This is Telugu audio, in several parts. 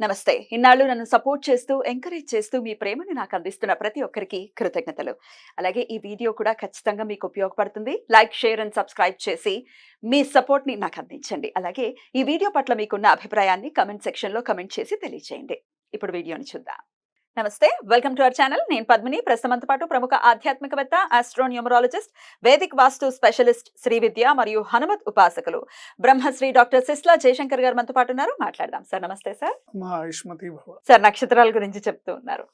నమస్తే. ఇన్నాళ్ళు నన్ను సపోర్ట్ చేస్తూ, ఎంకరేజ్ చేస్తూ మీ ప్రేమని నాకు అందిస్తున్న ప్రతి ఒక్కరికి కృతజ్ఞతలు. అలాగే ఈ వీడియో కూడా ఖచ్చితంగా మీకు ఉపయోగపడుతుంది. లైక్, షేర్ అండ్ సబ్స్క్రైబ్ చేసి మీ సపోర్ట్‌ని నాకు అందించండి. అలాగే ఈ వీడియో పట్ల మీకున్న అభిప్రాయాన్ని కామెంట్ సెక్షన్‌లో కామెంట్ చేసి తెలియజేయండి. ఇప్పుడు వీడియోని చూద్దాం. నమస్తే. Welcome to our channel. నేను పద్మిని. ప్రస్తుతంతో పాటు ప్రముఖ ఆధ్యాత్మికవేత్త, ఆస్ట్రోన్యూమరాలజిస్ట్, వేదిక్ వాస్తు స్పెషలిస్ట్, శ్రీ విద్య మరియు హనుమత్ ఉపాసకులు బ్రహ్మశ్రీ డాక్టర్ సిస్లా జయశంకర్ గారు మనతో పాటు ఉన్నారు. మాట్లాడదాం. సార్ నమస్తే సార్. సార్ నక్షత్రాల గురించి చెప్తూ ఉన్నారు.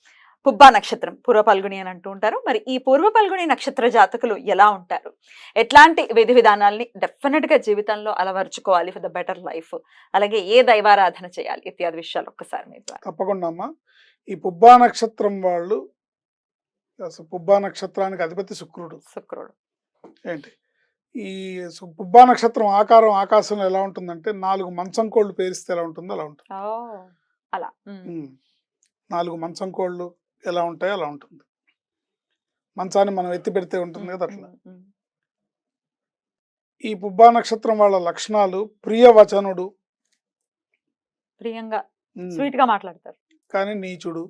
పుబ్బా నక్షత్రం, పూర్వ పల్గుని అని అంటూ ఉంటారు. మరి ఈ పూర్వ పల్గుని నక్షత్ర జాతకులు ఎలా ఉంటారు? ఎట్లాంటి విధి విధానాల్ని డెఫినెట్ గా జీవితంలో అలవర్చుకోవాలి ఫర్ ద బెటర్ లైఫ్? అలాగే ఏ దైవారాధన చేయాలి ఇత్యాది విషయాలు ఒక్కసారి మీరు. తప్పకుండా అమ్మా. ఈ పుబ్బా నక్షత్రం వాళ్ళు అసలు పుబ్బా నక్షత్రానికి అధిపతి శుక్రుడు. ఏంటి ఈ పుబ్బా నక్షత్రం ఆకారం ఆకాశంలో ఎలా ఉంటుందంటే 4 మంచం కోళ్ళు పేరిస్తే ఎలా ఉంటుందో అలా ఉంటుంది. అలా 4 మంచం కోళ్ళు ఎలా ఉంటాయో అలా ఉంటుంది. మంచాన్ని మనం ఎత్తి పెడితే ఉంటుంది కదా అట్లా. ఈ పుబ్బా నక్షత్రం వాళ్ళ లక్షణాలు ప్రియవచనుడు, ప్రియంగా స్వీట్ గా మాట్లాడతారు కానీ నీచుడు,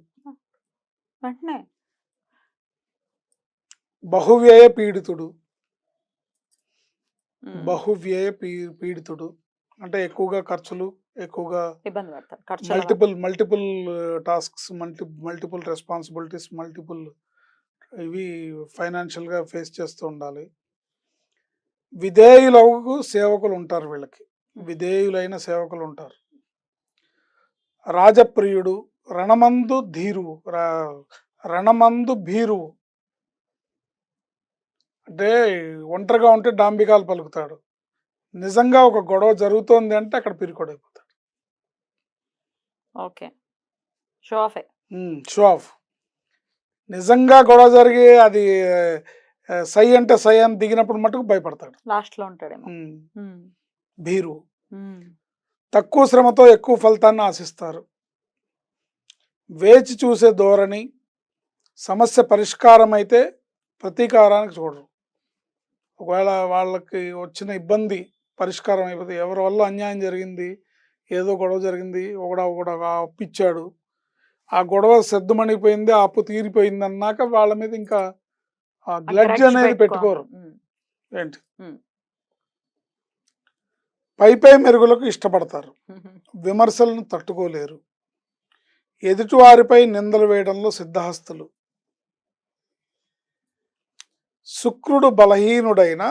వెంటనే బహువ్యయ పీడితుడు. బహువ్యయ పీడితుడు అంటే ఎక్కువగా ఖర్చులు, ఎక్కువగా ఇబ్బంది పడతారు. మల్టిపుల్ టాస్క్స్, మల్టిపుల్ రెస్పాన్సిబిలిటీస్, ఇవి ఫైనాన్షియల్ గా ఫేస్ చేస్తూ ఉండాలి. విధేయులకు సేవకులు ఉంటారు, వీళ్ళకి విధేయులైన సేవకులు ఉంటారు. రాజప్రియుడు, రణమందు ధీరువు, రణమందు భీరువు అంటే ఒంటరిగా ఉంటే డాంబికాలు పలుకుతాడు. నిజంగా ఒక గొడవ జరుగుతోంది అంటే అక్కడ పిరికొడైపోతాడు. Okay, show off. నిజంగా గొడవ జరిగి అది సై అంటే సై అని దిగినప్పుడు మటుకు భయపడతాడు. లాస్ట్ లో ఉంటాడు. భీరు. తక్కువ శ్రమతో ఎక్కువ ఫలితాన్ని ఆశిస్తారు. వేచి చూసే ధోరణి. సమస్య పరిష్కారం అయితే ప్రతీకారానికి చూడరు. ఒకవేళ వాళ్ళకి వచ్చిన ఇబ్బంది పరిష్కారం అయిపోతే, ఎవరి వల్ల అన్యాయం జరిగింది, ఏదో గొడవ జరిగింది, ఒకడ అప్పిచ్చాడు, ఆ గొడవ సద్దుమణిపోయింది, ఆ అప్పు తీరిపోయింది అన్నాక వాళ్ళ మీద ఇంకా గ్లడ్జ్ అనేది పెట్టుకోరు. ఏంటి పై మెరుగులకు ఇష్టపడతారు. విమర్శలను తట్టుకోలేరు. ఎదుటివారిపై నిందలు వేయడంలో సిద్ధహస్తులు. శుక్రుడు బలహీనుడైన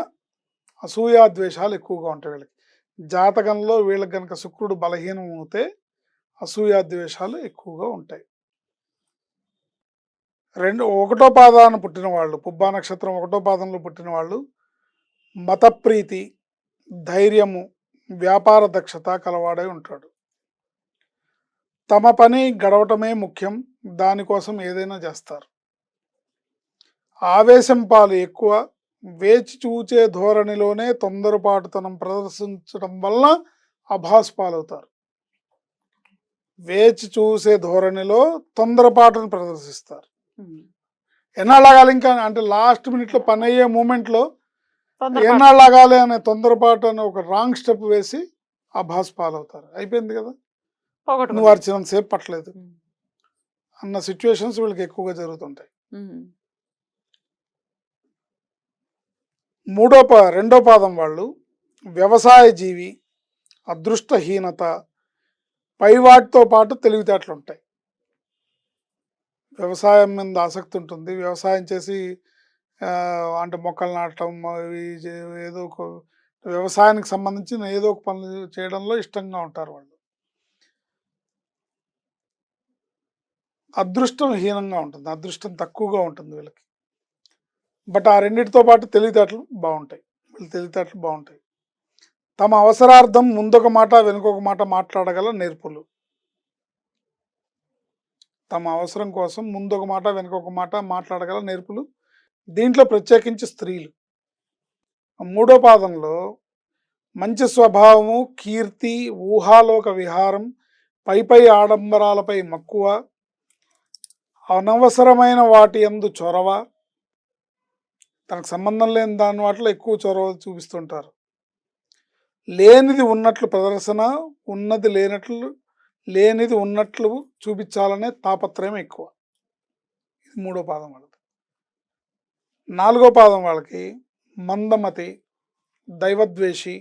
అసూయాద్వేషాలు ఎక్కువగా ఉంటాయి వీళ్ళకి. జాతకంలో వీళ్ళకి కనుక శుక్రుడు బలహీనం అవుతే అసూయాద్వేషాలు ఎక్కువగా ఉంటాయి. 1వ పాదాన పుట్టిన వాళ్ళు, పుబ్బా నక్షత్రం 1వ పాదంలో పుట్టిన వాళ్ళు మతప్రీతి, ధైర్యము, వ్యాపార దక్షత కలవాడై ఉంటాడు. తమ పని గడవటమే ముఖ్యం, దానికోసం ఏదైనా చేస్తారు. ఆవేశం పాలు ఎక్కువ, వేచి చూచే ధోరణిలోనే తొందరపాటుతనం ప్రదర్శించడం వలన అభాస్ పాలవుతారు. వేచి చూసే ధోరణిలో తొందరపాటును ప్రదర్శిస్తారు. ఎన్నాళ్ళాగాలి ఇంకా అంటే లాస్ట్ మినిట్లో పని అయ్యే మూమెంట్లో ఎన్నాళ్ళాగాలి అనే తొందరపాటు అనే ఒక రాంగ్ స్టెప్ వేసి అభాస్ పాలవుతారు. అయిపోయింది కదా, నువ్వు అరిచినంతసేపు పట్టలేదు అన్న సిచ్యువేషన్స్ వీళ్ళకి ఎక్కువగా జరుగుతుంటాయి. 2వ పాదం వాళ్ళు వ్యవసాయ జీవి, అదృష్టహీనత, పైవాటితో పాటు తెలివితేటలు ఉంటాయి. వ్యవసాయం మీద ఆసక్తి ఉంటుంది. వ్యవసాయం చేసి అంటే మొక్కలు నాటడం, ఏదో ఒక వ్యవసాయానికి సంబంధించిన ఏదో ఒక పనులు చేయడంలో ఇష్టంగా ఉంటారు వాళ్ళు. అదృష్టం హీనంగా ఉంటుంది, అదృష్టం తక్కువగా ఉంటుంది వీళ్ళకి. బట్ ఆ రెండింటితో పాటు తెలివితేటలు బాగుంటాయి. తమ అవసరార్థం ముందొక మాట వెనుకొక మాట మాట్లాడగల నేర్పులు. తమ అవసరం కోసం ముందొక మాట వెనుకొక మాట మాట్లాడగల నేర్పులు. దీంట్లో ప్రత్యేకించి స్త్రీలు. 3వ పాదంలో మంచి స్వభావము, కీర్తి, ఊహాలోక విహారం, పై ఆడంబరాలపై మక్కువ, అనవసరమైన వాటి యందు చొరవ, తనకు సంబంధం లేని దాని వాటిలో ఎక్కువ చొరవ చూపిస్తుంటారు. లేనిది ఉన్నట్లు ప్రదర్శన, ఉన్నది లేనట్లు లేనిది ఉన్నట్లు చూపించాలనే తాపత్రయం ఎక్కువ. ఇది 3వ పాదం వాళ్ళది. 4వ పాదం వాళ్ళకి మందమతి, దైవద్వేషి,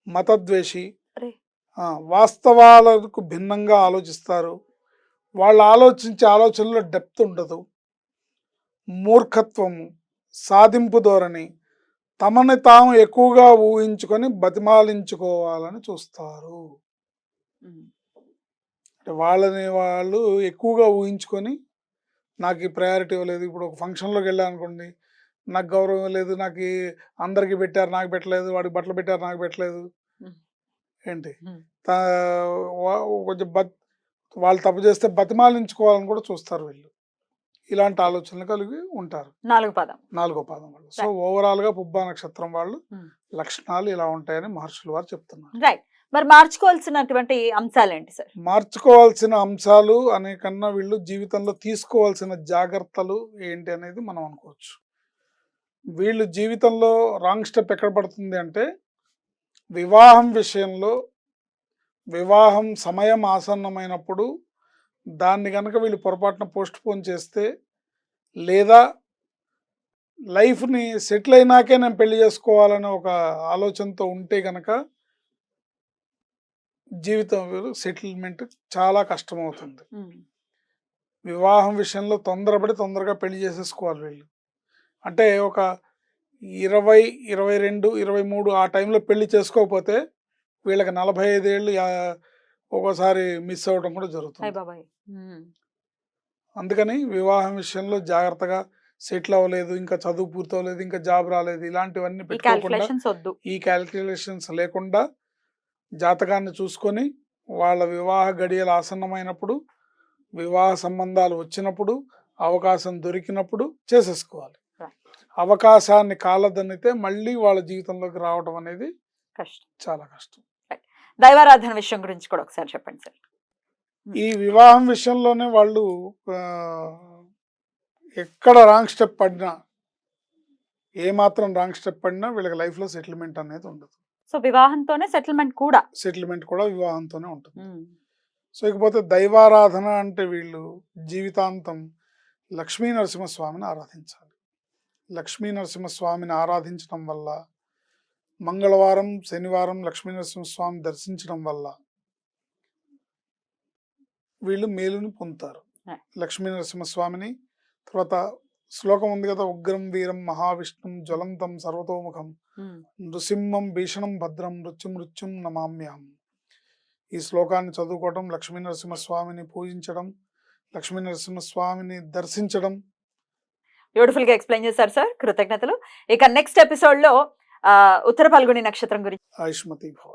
మతద్వేషి, అరే! వాస్తవాలకు భిన్నంగా ఆలోచిస్తారు. వాళ్ళు ఆలోచించే ఆలోచనలో డెప్త్ ఉండదు. మూర్ఖత్వము, సాధింపు ధోరణి, తమని తాము ఎక్కువగా ఊహించుకొని బతిమాలించుకోవాలని చూస్తారు. హ్మ్. అంటే వాళ్ళని వాళ్ళు ఎక్కువగా ఊహించుకొని నాకు ఈ ప్రయారిటీ ఇవ్వలేదు. ఇప్పుడు ఒక ఫంక్షన్‌లోకి వెళ్ళాననుకోండి, నాకు గౌరవం లేదు, అందరికి పెట్టారు నాకు పెట్టలేదు, వాడికి బట్టలు పెట్టారు నాకు పెట్టలేదు. హ్మ్. ఏంటి హ్మ్. తా వా కొంచెం వాళ్ళు తప్పు చేస్తే బతిమాలించుకోవాలని కూడా చూస్తారు వీళ్ళు. ఇలాంటి ఓకే. ఆలోచనలు కలిగి ఉంటారు. 4 పాదం. 4వ పాదం వాళ్ళు. So, right. ఓవరాల్‌గా పుబ్బా నక్షత్రం వాళ్ళు హ్మ్. లక్షణాలు ఇలా ఉంటాయని మహర్షులు వారు చెప్తున్నారు. రైట్. మరి మార్చుకోవాల్సినటువంటి అంశాలేంటి సార్? మార్చుకోవాల్సిన అంశాలు అనే కన్నా వీళ్ళు జీవితంలో తీసుకోవాల్సిన జాగ్రత్తలు ఏంటి అనేది మనం అనుకోవచ్చు. వీళ్ళు జీవితంలో రాంగ్ స్టెప్ ఎక్కడ పడుతుంది అంటే, వివాహం విషయంలో వివాహం సమయం ఆసన్నమైనప్పుడు దాన్ని గనక వీళ్ళు పొరపాటున పోస్ట్‌పోన్ చేస్తే, లేదా లైఫ్‌ని సెటిల్ అయినాకే నేను పెళ్లి చేసుకోవాలనే ఒక ఆలోచనతో ఉంటే గనక జీవితం సెటిల్మెంట్ చాలా కష్టమవుతుంది. హ్మ్. వివాహం విషయంలో తొందరపడి తొందరగా పెళ్లి చేసేసుకోవాలి వీళ్ళు. అంటే ఒక 20, 22, 23 ఆ టైంలో పెళ్లి చేసుకోకపోతే వీళ్ళకి 45 ఏళ్ళు ఒక్కోసారి మిస్ అవ్వడం కూడా అయ్ జరుగుతుంది. బాబోయ్! హ్మ్. అందుకని వివాహం విషయంలో జాగ్రత్తగా సెటిల్ అవ్వలేదు, ఇంకా చదువు పూర్తవ్వలేదు, ఇంకా జాబ్ రాలేదు, ఇలాంటివన్నీ ఈ పెట్టుకోకుండా, కాలిక్యులేషన్స్ ఒద్దు. ఈ క్యాలిక్యులేషన్స్ లేకుండా జాతకాన్ని చూసుకొని వాళ్ళ వివాహ గడియలు ఆసన్నమైనప్పుడు, వివాహ సంబంధాలు వచ్చినప్పుడు, అవకాశం దొరికినప్పుడు చేసేసుకోవాలి. రైట్. అవకాశాన్ని కాలదన్నితే మళ్ళీ వాళ్ళ జీవితంలోకి రావడం అనేది కష్టం. చాలా కష్టం. రైట్. దైవారాధన విషయం గురించి కూడా ఒకసారి చెప్పండి సార్. ఈ వివాహం విషయంలోనే వాళ్ళు ఎక్కడ రాంగ్ స్టెప్ పడినా, ఏమాత్రం రాంగ్ స్టెప్ పడినా వీళ్ళకి లైఫ్‌లో సెటిల్మెంట్ అనేది ఉండదు. సో, వివాహంతోనే సెటిల్‌మెంట్ కూడా. సెటిల్మెంట్ కూడా వివాహంతోనే ఉంటుంది. హ్మ్. సో, ఇకపోతే దైవారాధన అంటే వీళ్ళు జీవితాంతం లక్ష్మీ నరసింహస్వామిని ఆరాధించాలి. లక్ష్మీ నరసింహస్వామిని ఆరాధించడం వల్ల, మంగళవారం, శనివారం లక్ష్మీ నరసింహస్వామి దర్శించడం వల్ల వీళ్ళు మేలుని పొందుతారు. రైట్. లక్ష్మీ నరసింహస్వామిని తర్వాత శ్లోకం ఉంది కదా, ఉగ్రం వీరం మహావిష్ణుం జ్వలంతం సర్వతోముఖం హ్మ్. నృసింహం భీషణం భద్రం మృత్యుం నమామ్యహం. ఈ శ్లోకాన్ని చదువుకోవటం, లక్ష్మీ నరసింహస్వామిని పూజించడం, లక్ష్మీ నరసింహస్వామిని దర్శించడం. బ్యూటిఫుల్‌గా ఎక్స్‌ప్లెయిన్ చేశారు సార్. కృతజ్ఞతలు. ఇక నెక్స్ట్ ఎపిసోడ్‌లో ఉత్తర ఫల్గుని నక్షత్రం గురించి ఆయుష్మతి భవ.